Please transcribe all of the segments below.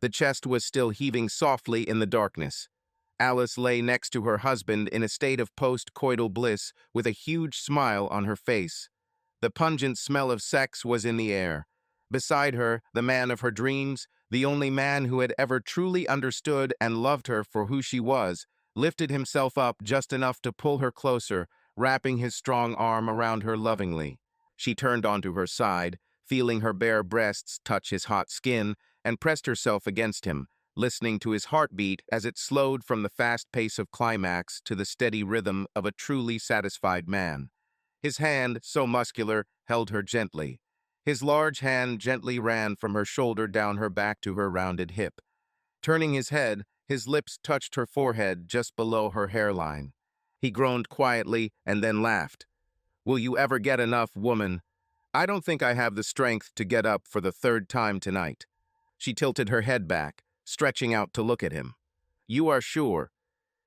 The chest was still heaving softly in the darkness. Alice lay next to her husband in a state of post-coital bliss with a huge smile on her face. The pungent smell of sex was in the air. Beside her, the man of her dreams, the only man who had ever truly understood and loved her for who she was, lifted himself up just enough to pull her closer, wrapping his strong arm around her lovingly. She turned onto her side, feeling her bare breasts touch his hot skin, and pressed herself against him, listening to his heartbeat as it slowed from the fast pace of climax to the steady rhythm of a truly satisfied man. His hand, so muscular, held her gently. His large hand gently ran from her shoulder down her back to her rounded hip. Turning his head, his lips touched her forehead just below her hairline. He groaned quietly and then laughed. "Will you ever get enough, woman? I don't think I have the strength to get up for the third time tonight." She tilted her head back, stretching out to look at him. "You are sure?"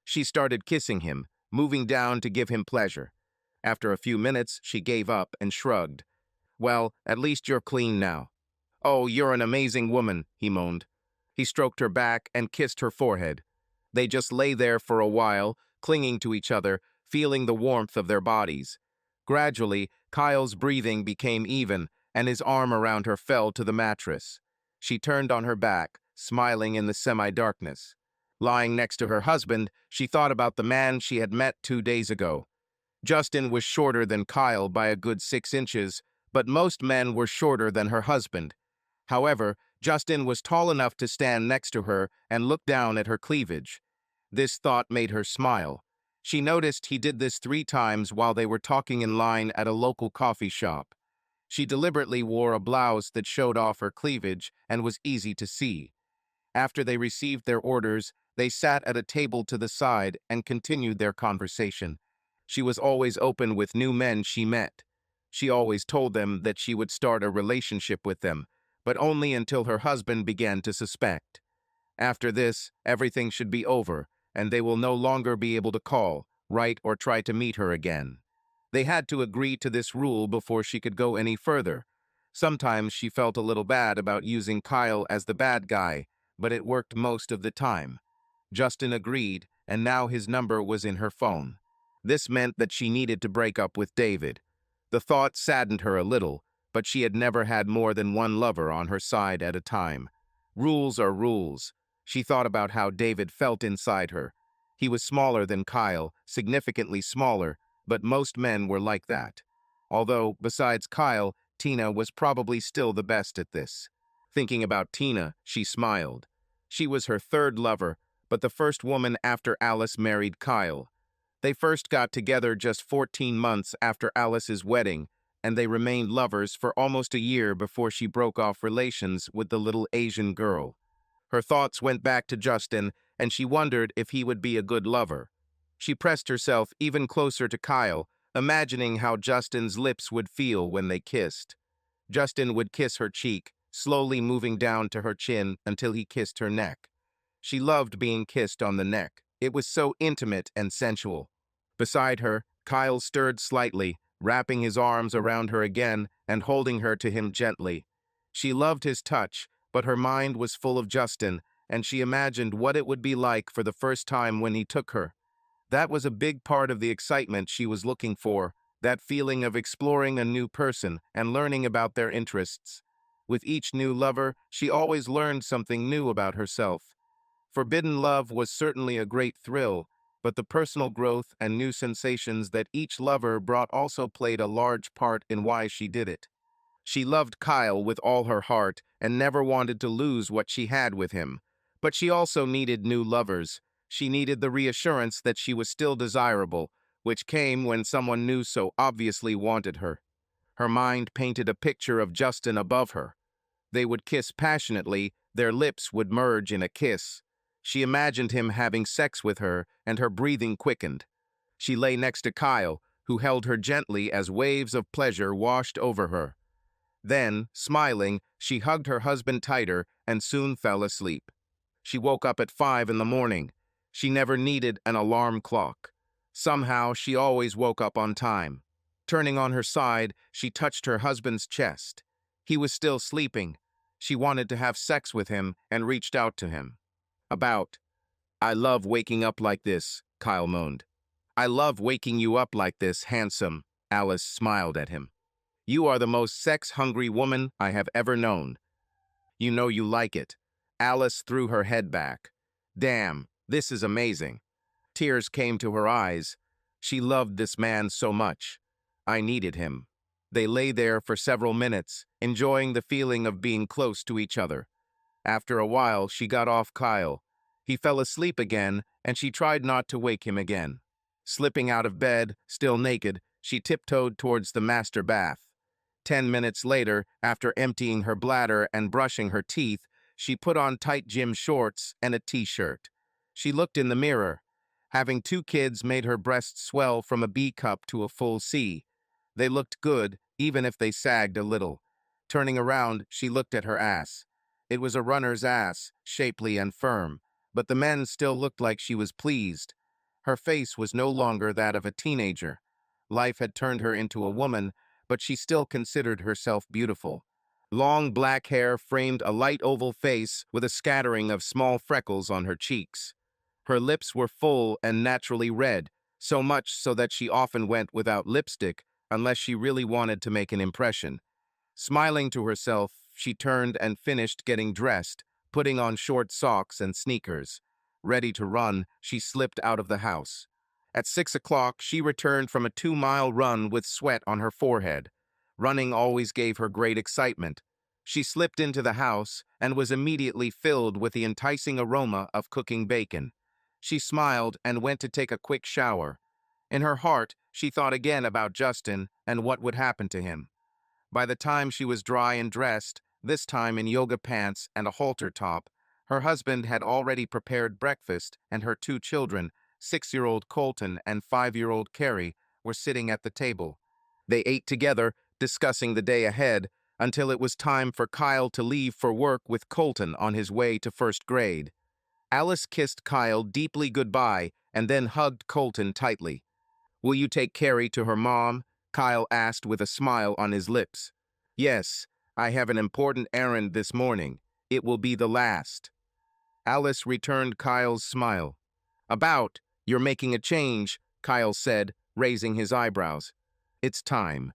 She started kissing him, moving down to give him pleasure. After a few minutes, she gave up and shrugged. "Well, at least you're clean now." "Oh, you're an amazing woman," he moaned. He stroked her back and kissed her forehead. They just lay there for a while, clinging to each other, feeling the warmth of their bodies. Gradually, Kyle's breathing became even, and his arm around her fell to the mattress. She turned on her back, smiling in the semi-darkness. Lying next to her husband, she thought about the man she had met 2 days ago. Justin was shorter than Kyle by a good 6 inches, but most men were shorter than her husband. However, Justin was tall enough to stand next to her and look down at her cleavage. This thought made her smile. She noticed he did this 3 times while they were talking in line at a local coffee shop. She deliberately wore a blouse that showed off her cleavage and was easy to see. After they received their orders, they sat at a table to the side and continued their conversation. She was always open with new men she met. She always told them that she would start a relationship with them, but only until her husband began to suspect. After this, everything should be over, and they will no longer be able to call, write, or try to meet her again. They had to agree to this rule before she could go any further. Sometimes she felt a little bad about using Kyle as the bad guy, but it worked most of the time. Justin agreed, and now his number was in her phone. This meant that she needed to break up with David. The thought saddened her a little, but she had never had more than one lover on her side at a time. Rules are rules. She thought about how David felt inside her. He was smaller than Kyle, significantly smaller, but most men were like that. Although, besides Kyle, Tina was probably still the best at this. Thinking about Tina, she smiled. She was her third lover, but the first woman after Alice married Kyle. They first got together just 14 months after Alice's wedding, and they remained lovers for almost a year before she broke off relations with the little Asian girl. Her thoughts went back to Justin, and she wondered if he would be a good lover. She pressed herself even closer to Kyle, imagining how Justin's lips would feel when they kissed. Justin would kiss her cheek, slowly moving down to her chin until he kissed her neck. She loved being kissed on the neck. It was so intimate and sensual. Beside her, Kyle stirred slightly, wrapping his arms around her again and holding her to him gently. She loved his touch, but her mind was full of Justin, and she imagined what it would be like for the first time when he took her. That was a big part of the excitement she was looking for, that feeling of exploring a new person and learning about their interests. With each new lover, she always learned something new about herself. Forbidden love was certainly a great thrill, but the personal growth and new sensations that each lover brought also played a large part in why she did it. She loved Kyle with all her heart and never wanted to lose what she had with him. But she also needed new lovers. She needed the reassurance that she was still desirable, which came when someone new so obviously wanted her. Her mind painted a picture of Justin above her. They would kiss passionately, their lips would merge in a kiss. She imagined him having sex with her, and her breathing quickened. She lay next to Kyle, who held her gently as waves of pleasure washed over her. Then, smiling, she hugged her husband tighter and soon fell asleep. She woke up at 5 in the morning. She never needed an alarm clock. Somehow, she always woke up on time. Turning on her side, she touched her husband's chest. He was still sleeping. She wanted to have sex with him and reached out to him. About, I love waking up like this, Kyle moaned. I love waking you up like this, handsome, Alice smiled at him. You are the most sex-hungry woman I have ever known. You know you like it. Alice threw her head back. Damn, this is amazing. Tears came to her eyes. She loved this man so much. I needed him. They lay there for several minutes, enjoying the feeling of being close to each other. After a while, she got off Kyle. He fell asleep again, and she tried not to wake him again. Slipping out of bed, still naked, she tiptoed towards the master bath. 10 minutes later, after emptying her bladder and brushing her teeth, she put on tight gym shorts and a t-shirt. She looked in the mirror. Having 2 kids made her breasts swell from a B cup to a full C. They looked good, even if they sagged a little. Turning around, she looked at her ass. It was a runner's ass, shapely and firm, but the men still looked like she was pleased. Her face was no longer that of a teenager. Life had turned her into a woman, but she still considered herself beautiful. Long black hair framed a light oval face with a scattering of small freckles on her cheeks. Her lips were full and naturally red, so much so that she often went without lipstick unless she really wanted to make an impression. Smiling to herself, she turned and finished getting dressed, putting on short socks and sneakers. Ready to run, she slipped out of the house. At 6 o'clock, she returned from a 2-mile run with sweat on her forehead. Running always gave her great excitement. She slipped into the house and was immediately filled with the enticing aroma of cooking bacon. She smiled and went to take a quick shower. In her heart, she thought again about Justin and what would happen to him. By the time she was dry and dressed, this time in yoga pants and a halter top, her husband had already prepared breakfast and her 2 children, 6-year-old Colton and 5-year-old Carrie, were sitting at the table. They ate together, discussing the day ahead, until it was time for Kyle to leave for work with Colton on his way to first grade. Alice kissed Kyle deeply goodbye and then hugged Colton tightly. Will you take Carrie to her mom? Kyle asked with a smile on his lips. Yes, I have an important errand this morning. It will be the last. Alice returned Kyle's smile. About, you're making a change, Kyle said, raising his eyebrows. It's time.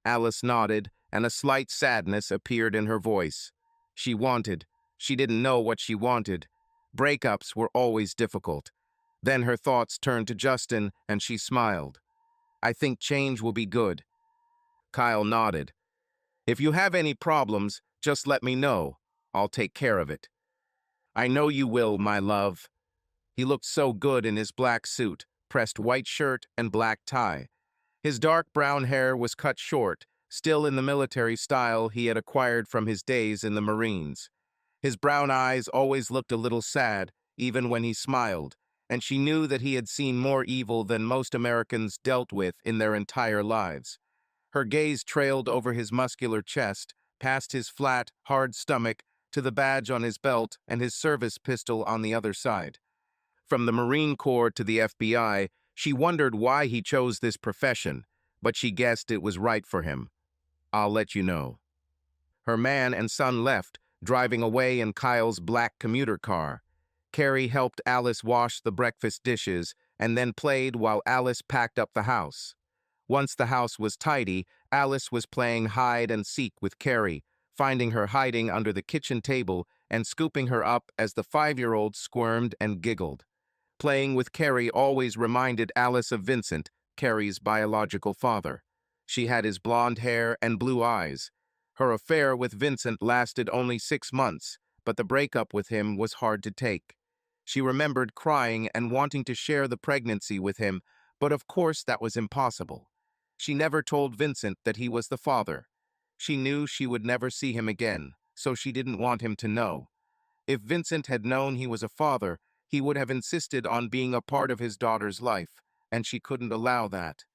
Alice nodded, and a slight sadness appeared in her voice. She didn't know what she wanted. Breakups were always difficult. Then her thoughts turned to Justin, and she smiled. I think change will be good. Kyle nodded. If you have any problems, just let me know. I'll take care of it. I know you will, my love. He looked so good in his black suit, pressed white shirt and black tie. His dark brown hair was cut short, still in the military style he had acquired from his days in the Marines. His brown eyes always looked a little sad, even when he smiled, and she knew that he had seen more evil than most Americans dealt with in their entire lives. Her gaze trailed over his muscular chest, past his flat, hard stomach, to the badge on his belt and his service pistol on the other side. From the Marine Corps to the FBI, she wondered why he chose this profession, but she guessed it was right for him. I'll let you know. Her man and son left, driving away in Kyle's black commuter car. Carrie helped Alice wash the breakfast dishes and then played while Alice packed up the house. Once the house was tidy, Alice was playing hide and seek with Carrie, finding her hiding under the kitchen table and scooping her up as the 5-year-old squirmed and giggled. Playing with Carrie always reminded Alice of Vincent, Carrie's biological father. She had his blonde hair and blue eyes. Her affair with Vincent lasted only 6 months, but the breakup with him was hard to take. She remembered crying and wanting to share the pregnancy with him, but of course that was impossible. She never told Vincent that he was the father. She knew she would never see him again, so she didn't want him to know. If Vincent had known he was a father, he would have insisted on being a part of his daughter's life, and she couldn't allow that.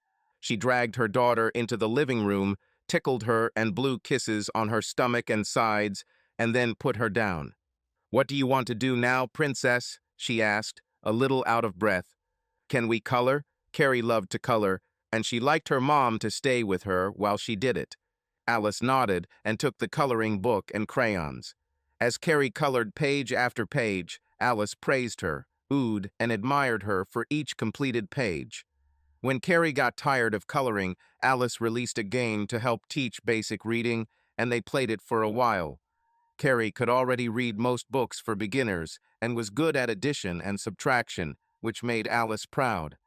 She dragged her daughter into the living room, tickled her and blew kisses on her stomach and sides, and then put her down. What do you want to do now, princess? She asked, a little out of breath. Can we color? Carrie loved to color, and she liked her mom to stay with her while she did it. Alice nodded and took the coloring book and crayons. As Carrie colored page after page, Alice praised her, oohed, and admired her for each completed page. When Carrie got tired of coloring, Alice released a game to help teach basic reading, and they played it for a while. Carrie could already read most books for beginners and was good at addition and subtraction, which made Alice proud.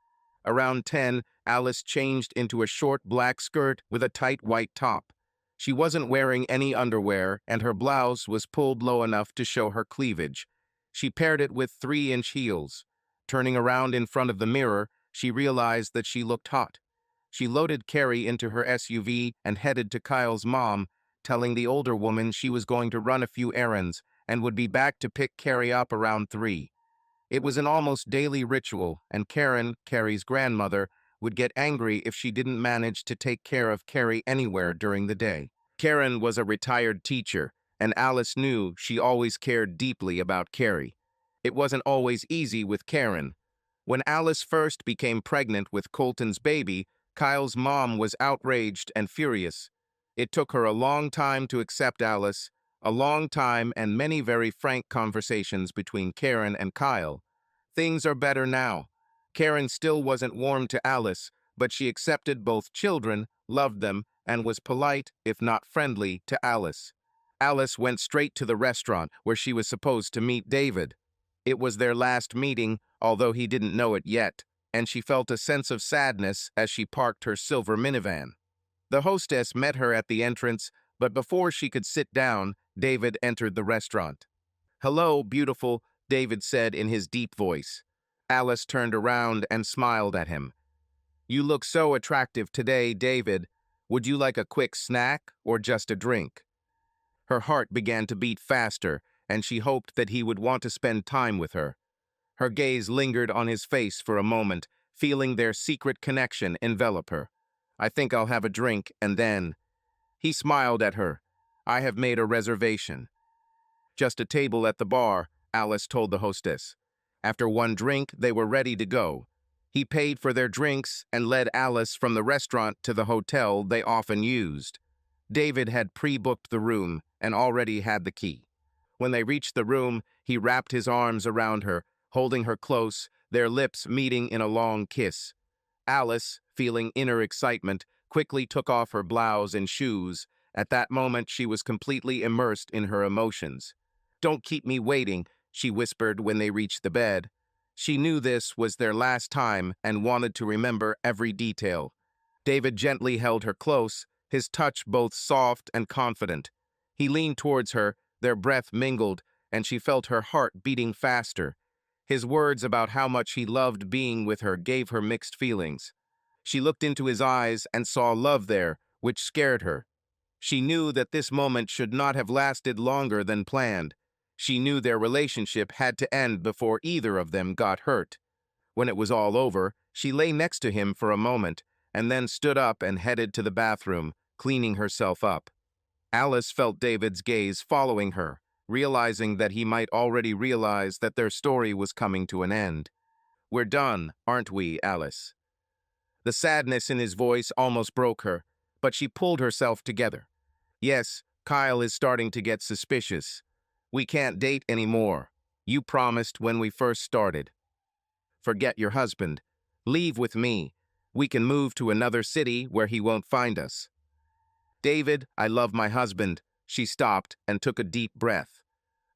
Around 10, Alice changed into a short black skirt with a tight white top. She wasn't wearing any underwear, and her blouse was pulled low enough to show her cleavage. She paired it with 3-inch heels. Turning around in front of the mirror, she realized that she looked hot. She loaded Carrie into her SUV and headed to Kyle's mom, telling the older woman she was going to run a few errands and would be back to pick Carrie up around 3. It was an almost daily ritual, and Karen, Carrie's grandmother, would get angry if she didn't manage to take care of Carrie anywhere during the day. Karen was a retired teacher, and Alice knew she always cared deeply about Carrie. It wasn't always easy with Karen. When Alice first became pregnant with Colton's baby, Kyle's mom was outraged and furious. It took her a long time to accept Alice, a long time and many very frank conversations between Karen and Kyle. Things are better now. Karen still wasn't warm to Alice, but she accepted both children, loved them, and was polite, if not friendly, to Alice. Alice went straight to the restaurant where she was supposed to meet David. It was their last meeting, although he didn't know it yet, and she felt a sense of sadness as she parked her silver minivan. The hostess met her at the entrance, but before she could sit down, David entered the restaurant. "Hello, beautiful," David said in his deep voice. Alice turned around and smiled at him. "You look so attractive today, David. Would you like a quick snack or just a drink?" Her heart began to beat faster, and she hoped that he would want to spend time with her. Her gaze lingered on his face for a moment, feeling their secret connection envelop her. "I think I'll have a drink, and then—" He smiled at her. "I have made a reservation." "Just a table at the bar," Alice told the hostess. After one drink, they were ready to go. He paid for their drinks and led Alice from the restaurant to the hotel they often used. David had pre-booked the room and already had the key. When they reached the room, he wrapped his arms around her, holding her close, their lips meeting in a long kiss. Alice, feeling inner excitement, quickly took off her blouse and shoes. At that moment, she was completely immersed in her emotions. "Don't keep me waiting," she whispered when they reached the bed. She knew this was their last time and wanted to remember every detail. David gently held her close, his touch both soft and confident. He leaned towards her, their breath mingled, and she felt her heart beating faster. His words about how much he loved being with her gave her mixed feelings. She looked into his eyes and saw love there, which scared her. She knew that this moment should not have lasted longer than planned. She knew their relationship had to end before either of them got hurt. When it was all over, she lay next to him for a moment, and then stood up and headed to the bathroom, cleaning herself up. Alice felt David's gaze following her, realizing that he might already realize that their story was coming to an end. "We're done, aren't we, Alice?" The sadness in his voice almost broke her, but she pulled herself together. "Yes, Kyle is starting to get suspicious. We can't date anymore. You promised when we first started. Forget your husband. Leave with me. We can move to another city where he won't find us." "David, I love my husband." She stopped and took a deep breath.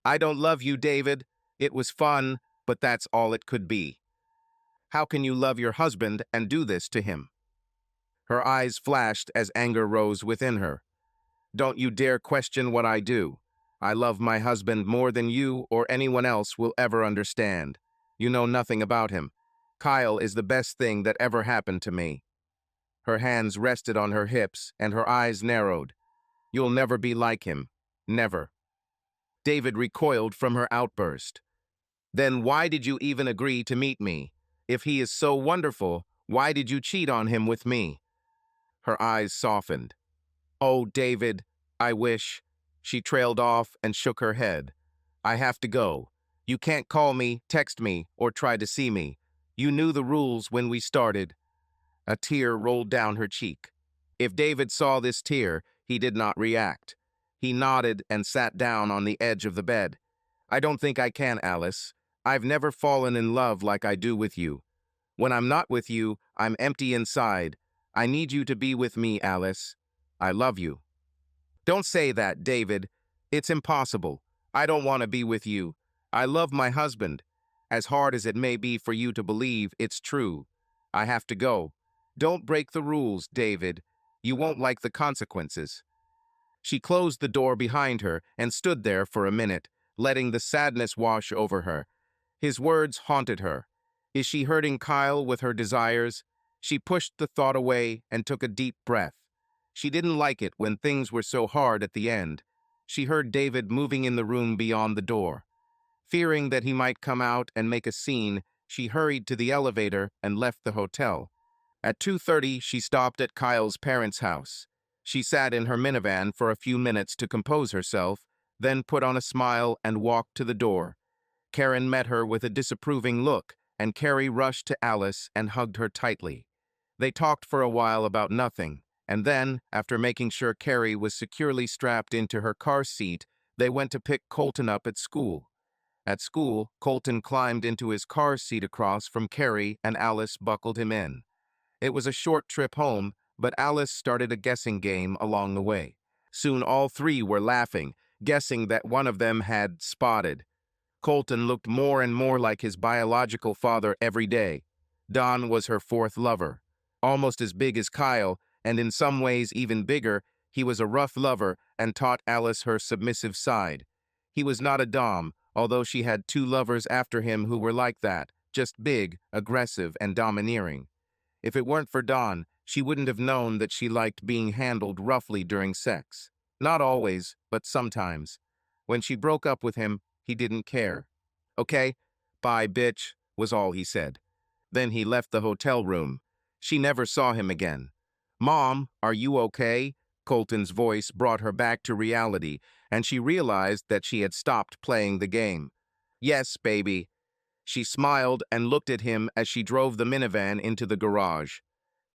"I don't love you, David. It was fun, but that's all it could be." "How can you love your husband and do this to him?" Her eyes flashed as anger rose within her. "Don't you dare question what I do. I love my husband more than you or anyone else will ever understand. You know nothing about him. Kyle is the best thing that ever happened to me." Her hands rested on her hips and her eyes narrowed. "You'll never be like him. Never." David recoiled from her outburst. "Then why did you even agree to meet me? If he is so wonderful, why did you cheat on him with me?" Her eyes softened. "Oh, David, I wish—" She trailed off and shook her head. "I have to go. You can't call me, text me, or try to see me. You knew the rules when we started." A tear rolled down her cheek. If David saw this tear, He did not react. He nodded and sat down on the edge of the bed. I don't think I can, Alice. I've never fallen in love like I do with you. When I'm not with you, I'm empty inside. I need you to be with me, Alice. I love you. Don't say that, David. It's impossible. I don't want to be with you. I love my husband. As hard as it may be for you to believe, it's true. I have to go. Don't break the rules, David. You won't like the consequences. She closed the door behind her and stood there for a minute, letting the sadness wash over her. His words haunted her. Is she hurting Kyle with her desires? She pushed the thought away and took a deep breath. She didn't like it when things were so hard at the end. She heard David moving in the room beyond the door. Fearing that he might come out and make a scene, she hurried to the elevator and left the hotel. At 2:30, she stopped at Kyle's parents' house. She sat in her minivan for a few minutes to compose herself, then put on a smile and walked to the door. Karen met her with a disapproving look, and Carrie rushed to Alice and hugged her tightly. They talked for a while about nothing, and then, after making sure Carrie was securely strapped into her car seat, they went to pick Colton up at school. At school, Colton climbed into his car seat across from Carrie, and Alice buckled him in. It was a short trip home, but Alice started a guessing game along the way. Soon all three were laughing, guessing that one of them had spotted. Colton looked more and more like his biological father every day. Don was her fourth lover. Almost as big as Kyle, and in some ways even bigger, he was a rough lover and taught Alice her submissive side. He was not a dom, although she had two lovers after him who were like that, just big, aggressive, and domineering. If it weren't for Don, she wouldn't have known that she liked being handled roughly during sex. Not always, but sometimes. When she broke up with him, he didn't care. Okay, bye, bitch, was all he said. Then he left the hotel room. She never saw him again. Mom, are you okay? Colton's voice brought her back to reality, and she realized that she had stopped playing the game. Yes, baby. She smiled and looked at him as she drove the minivan into the garage.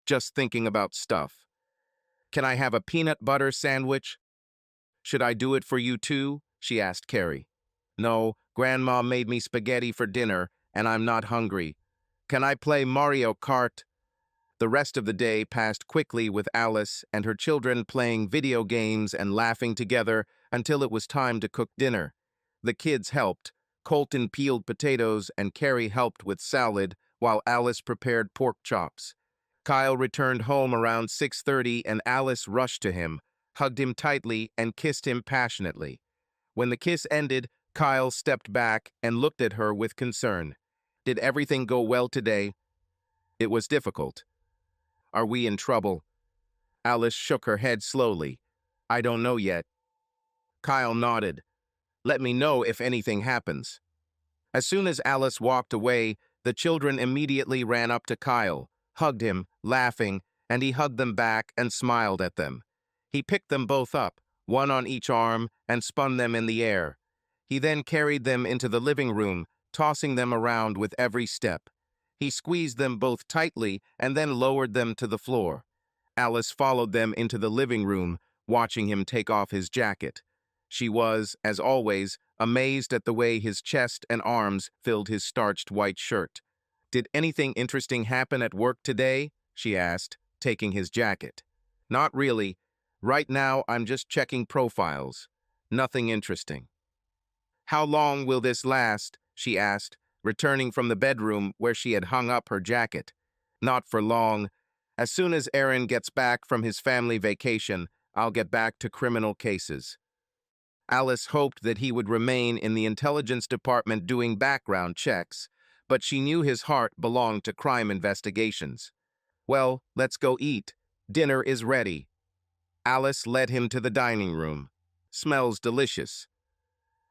Just thinking about stuff. Can I have a peanut butter sandwich? Should I do it for you too? She asked Carrie. No, Grandma made me spaghetti for dinner, and I'm not hungry. Can I play Mario Kart? The rest of the day passed quickly with Alice and her children playing video games and laughing together until it was time to cook dinner. The kids helped. Colton peeled potatoes and Carrie helped with salad while Alice prepared pork chops. Kyle returned home around 6:30 and Alice rushed to him, hugged him tightly, and kissed him passionately. When the kiss ended, Kyle stepped back and looked at her with concern. Did everything go well today? It was difficult. Are we in trouble? Alice shook her head slowly. I don't know yet. Kyle nodded. Let me know if anything happens. As soon as Alice walked away, the children immediately ran up to Kyle, hugged him, laughing, and he hugged them back and smiled at them. He picked them both up, one on each arm, and spun them in the air. He then carried them into the living room, tossing them around with every step. He squeezed them both tightly and then lowered them to the floor. Alice followed them into the living room, watching him take off his jacket. She was, as always, amazed at the way his chest and arms filled his starched white shirt. Did anything interesting happen at work today? She asked, taking his jacket. Not really. Right now, I'm just checking profiles. Nothing interesting. How long will this last? She asked, returning from the bedroom where she had hung up her jacket. Not for long. As soon as Aaron gets back from his family vacation, I'll get back to criminal cases. Alice hoped that he would remain in the intelligence department doing background checks, but she knew his heart belonged to crime investigations. Well, let's go eat. Dinner is ready. Alice led him to the dining room. Smells delicious.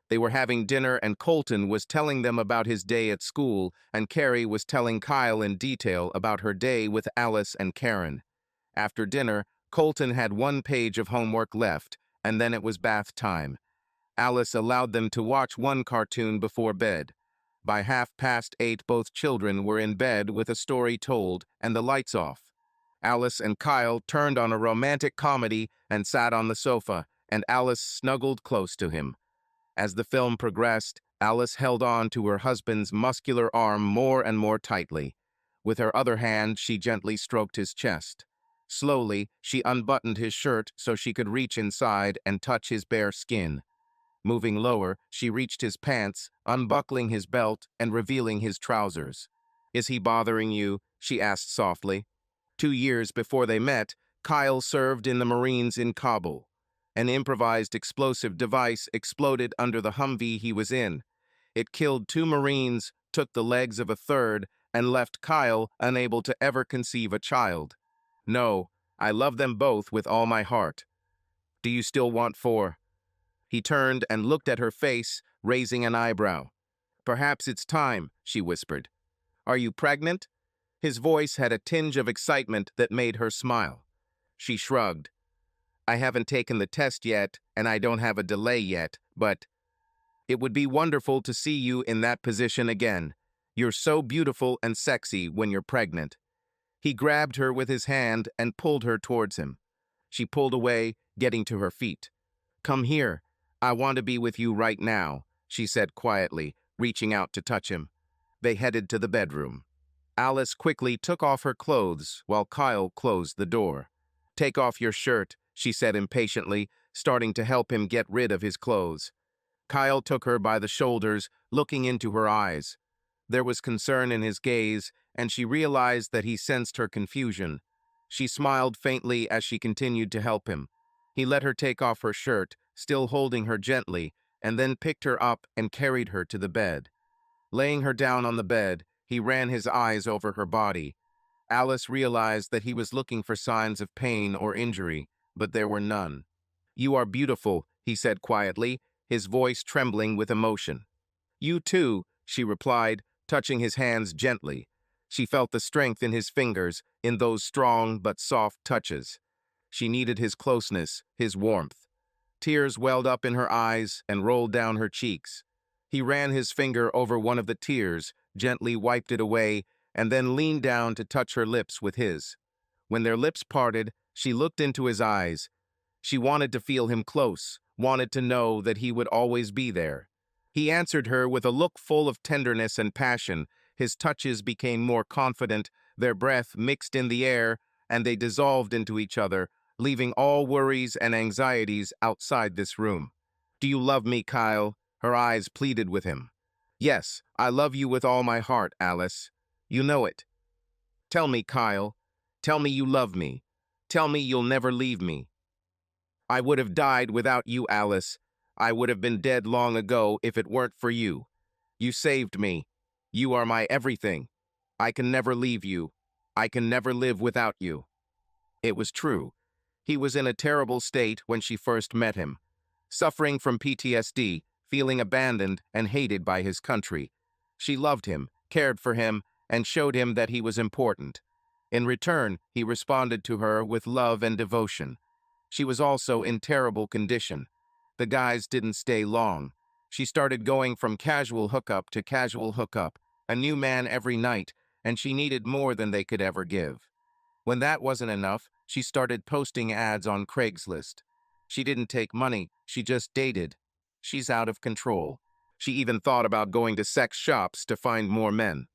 They were having dinner and Colton was telling them about his day at school, and Carrie was telling Kyle in detail about her day with Alice and Karen. After dinner, Colton had one page of homework left, and then it was bath time. Alice allowed them to watch one cartoon before bed. By 8:30, both children were in bed with a story told and the lights off. Alice and Kyle turned on a romantic comedy and sat on the sofa, and Alice snuggled close to him. As the film progressed, Alice held on to her husband's muscular arm more and more tightly. With her other hand, she gently stroked his chest. Slowly, she unbuttoned his shirt so she could reach inside and touch his bare skin. Moving lower, she reached his pants, unbuckling his belt and revealing his trousers. "Is he bothering you?" she asked softly. 2 years before they met, Kyle served in the Marines in Kabul. An improvised explosive device exploded under the Humvee he was in. It killed 2 Marines, took the legs of a third, and left Kyle unable to ever conceive a child. "No, I love them both with all my heart. Do you still want 4?" He turned and looked at her face, raising an eyebrow. "Perhaps it's time," she whispered. "Are you pregnant?" His voice had a tinge of excitement that made her smile. She shrugged. "I haven't taken the test yet, and I don't have a delay yet, but it would be wonderful to see you in that position again. You're so beautiful and sexy when you're pregnant." He grabbed her with his hand and pulled her towards him. She pulled away, getting to her feet. "Come here. I want to be with you right now," she said quietly, reaching out to touch him. They headed to the bedroom. Alice quickly took off her clothes while Kyle closed the door. "Take off your shirt," she said impatiently, starting to help him get rid of his clothes. Kyle took her by the shoulders, looking into her eyes. There was concern in his gaze, and she realized that he sensed her confusion. She smiled faintly as she continued to help him. He let her take off her shirt, still holding her gently, and then picked her up and carried her to the bed. Laying her down on the bed, he ran his eyes over her body. Alice realized that he was looking for signs of pain or injury, but there were none. "You are beautiful," he said quietly, his voice trembling with emotion. "You too," she replied, touching his hands gently. She felt the strength in his fingers, in those strong but soft touches. She needed his closeness, his warmth. Tears welled up in her eyes and rolled down her cheeks. He ran his finger over one of the tears, gently wiped it away, and then leaned down to touch her lips with his. When their lips parted, she looked into his eyes. She wanted to feel him close, wanted to know that he would always be there. He answered her with a look full of tenderness and passion. His touches became more confident, their breath mixed in the air, and they dissolved into each other, leaving all worries and anxieties outside this room. "Do you love me, Kyle?" Her eyes pleaded with him. "Yes, I love you with all my heart, Alice. You know it. Tell me, Kyle. Tell me you love me. Tell me you'll never leave me." "I would have died without you, Alice. I would have been dead long ago if it weren't for you. You saved me. You are my everything. I can never leave you. I can never live without you." It was true. He was in a terrible state when she first met him, suffering from PTSD, feeling abandoned and hated by his country. She loved him, cared for him, and showed him that he was important. In return, he responded to her with love and devotion. She was also in terrible condition. The guys didn't stay long. She started going from casual hookup to casual hookup, a new man every night, and she needed more than they could ever give. When that wasn't enough, she started posting ads on Craigslist. She didn't take money, she just dated. She's out of control. She even thought about going to sex shops to find more men.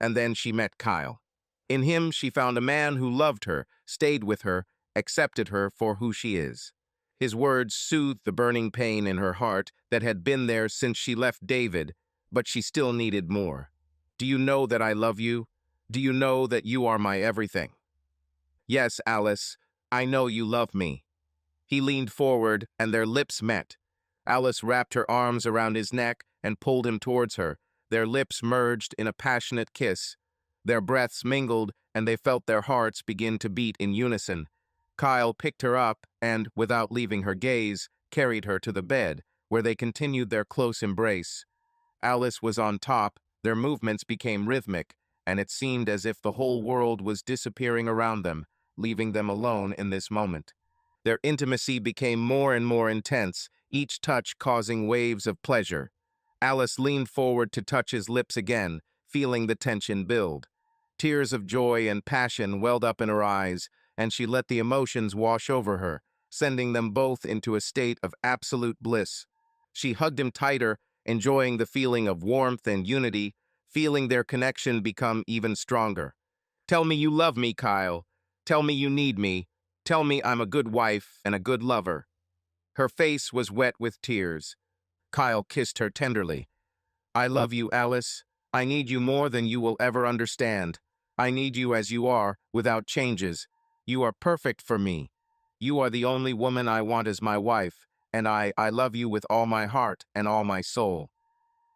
And then she met Kyle. In him, she found a man who loved her, stayed with her, accepted her for who she is. His words soothed the burning pain in her heart that had been there since she left David, but she still needed more. "Do you know that I love you? Do you know that you are my everything?" "Yes, Alice, I know you love me." He leaned forward, and their lips met. Alice wrapped her arms around his neck and pulled him towards her. Their lips merged in a passionate kiss. Their breaths mingled, and they felt their hearts begin to beat in unison. Kyle picked her up and, without leaving her gaze, carried her to the bed, where they continued their close embrace. Alice was on top, their movements became rhythmic, and it seemed as if the whole world was disappearing around them, leaving them alone in this moment. Their intimacy became more and more intense, each touch causing waves of pleasure. Alice leaned forward to touch his lips again, feeling the tension build. Tears of joy and passion welled up in her eyes, and she let the emotions wash over her, sending them both into a state of absolute bliss. She hugged him tighter, enjoying the feeling of warmth and unity, feeling their connection become even stronger. Tell me you love me, Kyle. Tell me you need me. Tell me I'm a good wife and a good lover. Her face was wet with tears. Kyle kissed her tenderly. I love you, Alice. I need you more than you will ever understand. I need you as you are, without changes. You are perfect for me. You are the only woman I want as my wife, and I love you with all my heart and all my soul.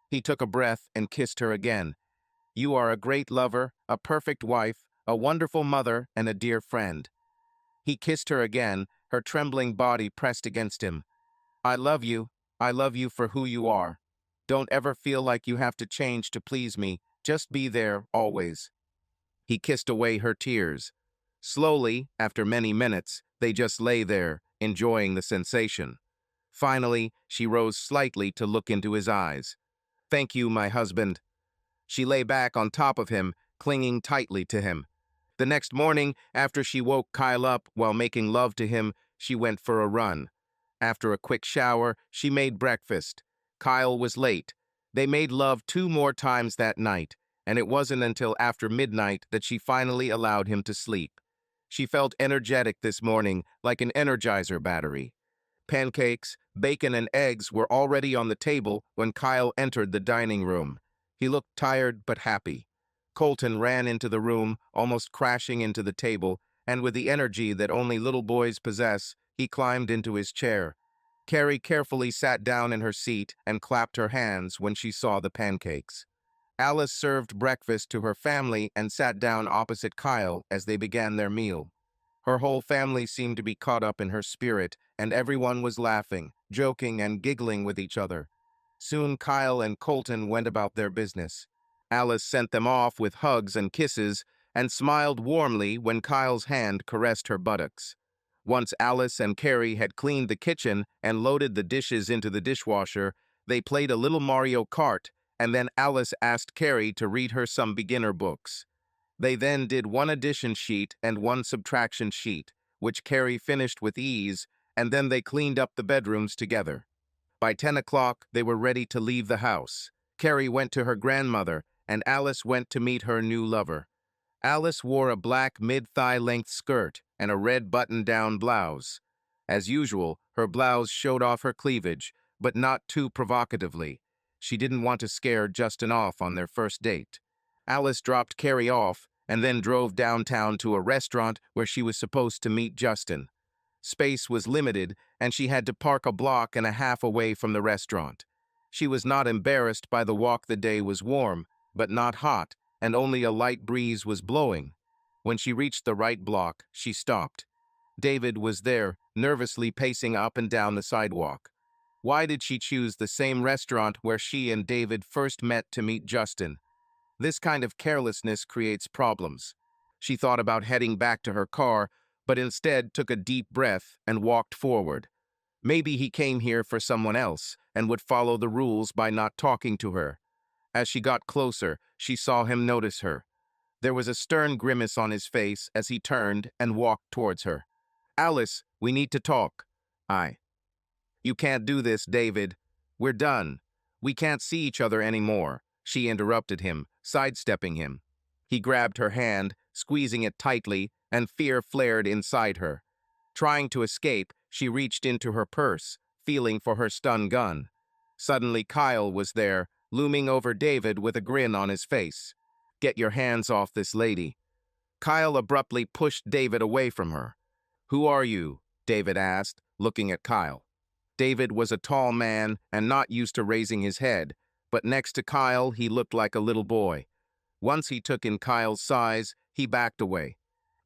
He took a breath and kissed her again. You are a great lover, a perfect wife, a wonderful mother, and a dear friend. He kissed her again, her trembling body pressed against him. I love you. I love you for who you are. Don't ever feel like you have to change to please me. Just be there, always. He kissed away her tears. Slowly, after many minutes, they just lay there, enjoying the sensation. Finally, she rose slightly to look into his eyes. Thank you, my husband. She lay back on top of him, clinging tightly to him. The next morning, after she woke Kyle up while making love to him, she went for a run. After a quick shower, she made breakfast. Kyle was late. They made love 2 more times that night, and it wasn't until after midnight that she finally allowed him to sleep. She felt energetic this morning, like an Energizer battery. Pancakes, bacon, and eggs were already on the table when Kyle entered the dining room. He looked tired but happy. Colton ran into the room, almost crashing into the table, and with the energy that only little boys possess, he climbed into his chair. Carrie carefully sat down in her seat and clapped her hands when she saw the pancakes. Alice served breakfast to her family and sat down opposite Kyle as they began their meal. Her whole family seemed to be caught up in her spirit, and everyone was laughing, joking, and giggling with each other. Soon Kyle and Colton went about their business. Alice sent them off with hugs and kisses and smiled warmly when Kyle's hand caressed her buttocks. Once Alice and Carrie had cleaned the kitchen and loaded the dishes into the dishwasher, they played a little Mario Kart, and then Alice asked Carrie to read her some beginner books. They then did 1 addition sheet and 1 subtraction sheet, which Carrie finished with ease, and then they cleaned up the bedrooms together. By 10 o'clock, they were ready to leave the house. Carrie went to her grandmother, and Alice went to meet her new lover. Alice wore a black mid-thigh length skirt and a red button-down blouse. As usual, her blouse showed off her cleavage, but not too provocatively. She didn't want to scare Justin off on their first date. Alice dropped Carrie off and then drove downtown to a restaurant where she was supposed to meet Justin. Space was limited, and she had to park a block and a half away from the restaurant. She was not embarrassed by the walk. The day was warm, but not hot, and only a light breeze was blowing. When she reached the right block, she stopped. David was there, nervously pacing up and down the sidewalk. Why did she choose the same restaurant where she and David first met to meet Justin? This kind of carelessness creates problems. She thought about heading back to her car, but instead took a deep breath and walked forward. Maybe he came here for someone else and would follow the rules by not talking to her. As she got closer, she saw him notice her. There was a stern grimace on his face as he turned and walked towards her. Alice, we need to talk. You can't do this, David. We're done. We can't see each other anymore. She interrupted him, sidestepping him. He grabbed her hand, squeezing it tightly, and fear flared inside her. Trying to escape, she reached into her purse, feeling for her stun gun. Suddenly Kyle was there, looming over David with a grin on his face. Get your hands off this lady. Kyle abruptly pushed David away from her. Who are you? David asked, looking at Kyle. David was a tall man and not used to raising his head, but next to Kyle he looked like a little boy. Once he took in Kyle's size, he backed away.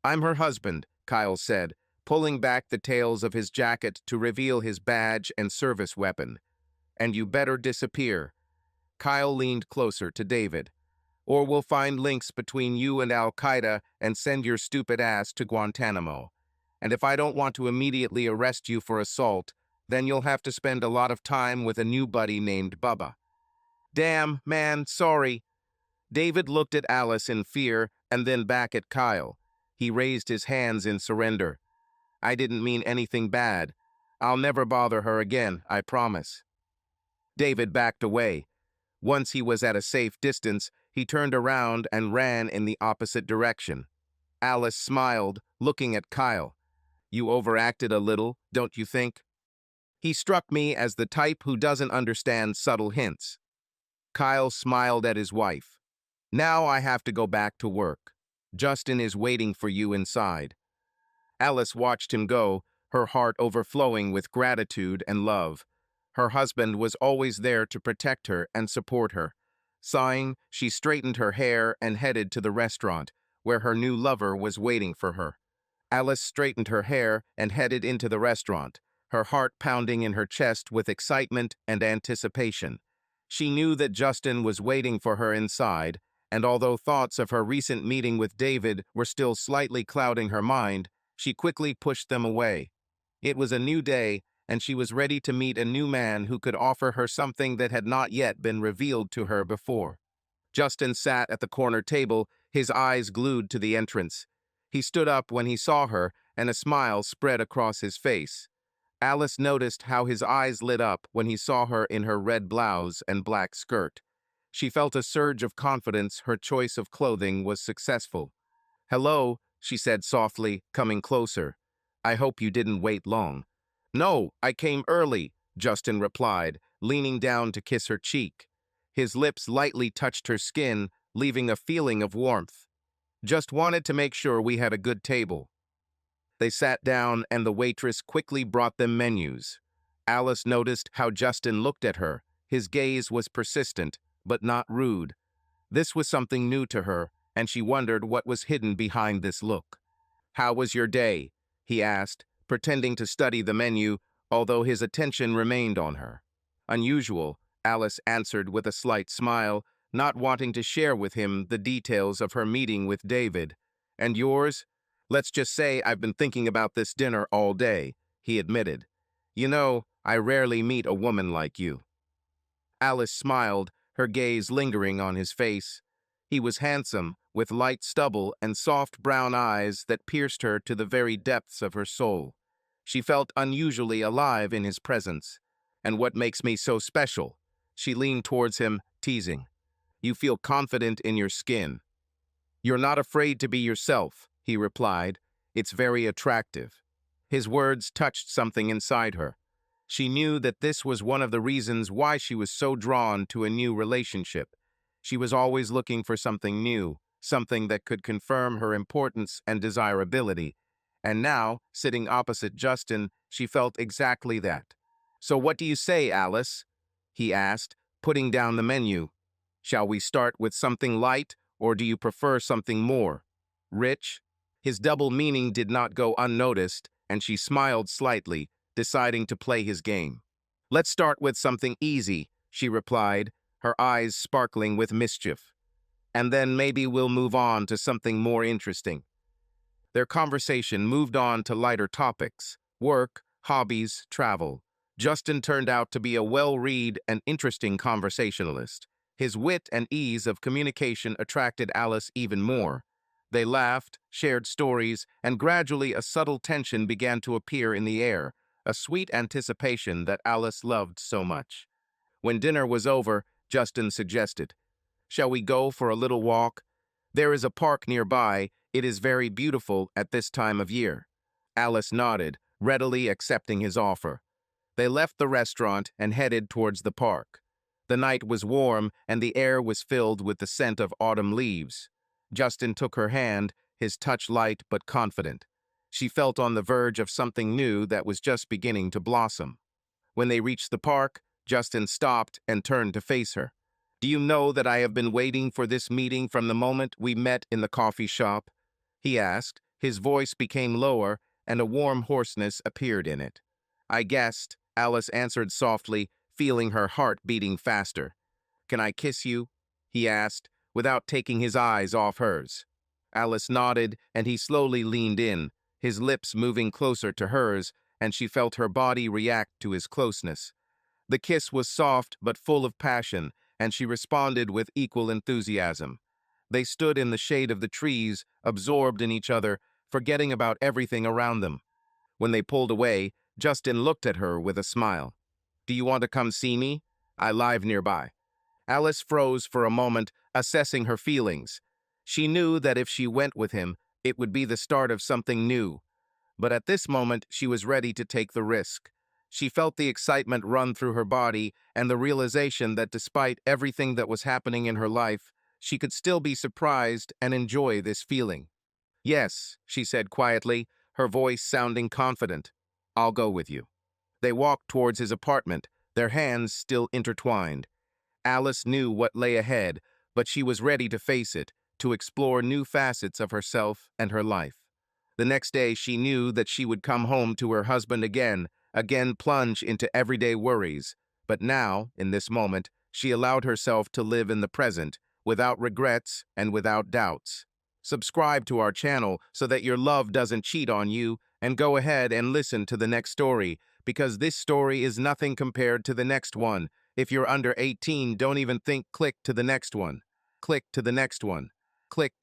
I'm her husband, Kyle said, pulling back the tails of his jacket to reveal his badge and service weapon. And you better disappear. Kyle leaned closer to David. Or we'll find links between you and Al-Qaeda and send your stupid ass to Guantanamo. And if I don't want to immediately arrest you for assault, then you'll have to spend a lot of time with a new buddy named Bubba. Damn, man, sorry. David looked at Alice in fear and then back at Kyle. He raised his hands in surrender. I didn't mean anything bad. I'll never bother her again, I promise. David backed away. Once he was at a safe distance, he turned around and ran in the opposite direction. Alice smiled, looking at Kyle. You overacted a little, don't you think? He struck me as the type who doesn't understand subtle hints. Kyle smiled at his wife. Now I have to go back to work. Justin is waiting for you inside. Alice watched him go, her heart overflowing with gratitude and love. Her husband was always there to protect her and support her. Sighing, she straightened her hair and headed to the restaurant, where her new lover was waiting for her. Alice straightened her hair and headed into the restaurant, her heart pounding in her chest with excitement and anticipation. She knew that Justin was waiting for her inside, and although thoughts of her recent meeting with David were still slightly clouding her mind, she quickly pushed them away. It was a new day, and she was ready to meet a new man who could offer her something that had not yet been revealed to her before. Justin sat at the corner table, his eyes glued to the entrance. He stood up when he saw her, and a smile spread across his face. Alice noticed how his eyes lit up when he saw her in her red blouse and black skirt. She felt a surge of confidence her choice of clothing was successful. Hello, she said softly, coming closer. I hope you didn't wait long. No, I came early, Justin replied, leaning down to kiss her cheek. His lips lightly touched her skin, leaving a feeling of warmth. Just wanted to make sure we had a good table. They sat down and the waitress quickly brought them menus. Alice noticed how Justin looked at her. His gaze was persistent, but not rude. This was something new to her, and she wondered what was hidden behind this look. How was your day? He asked, pretending to study the menu, although his attention remained on her. Unusual, Alice answered with a slight smile, not wanting to share with him the details of her meeting with David. And yours? Let's just say I've been thinking about this dinner all day, he admitted. You know, I rarely meet a woman like you. Alice smiled, her gaze lingering on his face. He was handsome, with light stubble and soft brown eyes that pierced her to the very depths of her soul. She felt unusually alive in his presence. And what makes me so special? She leaned towards him, teasing. You feel confident in your skin. You're not afraid to be yourself, he replied. It's very attractive. His words touched something inside her. She knew that this was one of the reasons why she was so drawn to a new relationship. She was always looking for something new, something that could confirm her importance and desirability. And now, sitting opposite Justin, she felt exactly that. So what do you say, Alice? He asked, putting down the menu. Shall we start with something light, or do you prefer something more rich? His double meaning did not go unnoticed, and she smiled slightly, deciding to play his game. Let's start with something easy, she replied, her eyes sparkling with mischief. And then maybe we'll move on to something more interesting. Their conversation moved on to lighter topics: work, hobbies, travel. Justin turned out to be a well-read and interesting conversationalist. His wit and ease of communication attracted Alice even more. They laughed, shared stories, and gradually a subtle tension began to appear in the air, a sweet anticipation that Alice loved so much. When dinner was over, Justin suggested, "Shall we go for a little walk? There is a park nearby. It is very beautiful at this time of year." Alice nodded, readily accepting his offer. They left the restaurant and headed towards the park. The night was warm and the air was filled with the scent of autumn leaves. Justin took her hand, his touch light but confident. She felt on the verge of something new that was just beginning to blossom. When they reached the park, Justin stopped and turned to face her. Do you know that I have been waiting for this meeting from the moment we met in the coffee shop? He asked. His voice became lower and a warm hoarseness appeared in it. I guessed, Alice answered softly, feeling her heart beating faster. Can I kiss you? He asked, without taking his eyes off hers. Alice nodded, and he slowly leaned in, his lips moving closer to hers, and she felt her body react to his closeness. The kiss was soft but full of passion, and she responded with equal enthusiasm. They stood in the shade of the trees, absorbed in each other, forgetting about everything around them. When they pulled away, Justin looked at her with a smile. "Do you want to come see me? I live nearby." Alice froze for a moment, assessing her feelings. She knew that if she went with him, it would be the start of something new. But at this moment, she was ready to take the risk. She felt the excitement run through her body and the realization that despite everything that was happening in her life, she could still be surprised and enjoy this feeling. "Yes," she said quietly, her voice sounding confident. "I'll go with you." They walked towards his apartment, their hands still intertwined. Alice knew what lay ahead, but she was ready to face it, to explore new facets of herself and her life. The next day, she knew that she would come home to her husband again plunge into everyday worries. But now, in this moment, she allowed herself to live in the present, without regrets and without doubts. Subscribe to our channel so that your love doesn't cheat on you, and go ahead and listen to the next story, because this story is nothing compared to the next one. If you're under 18, don't even think click to the next one. Click to the next one. Click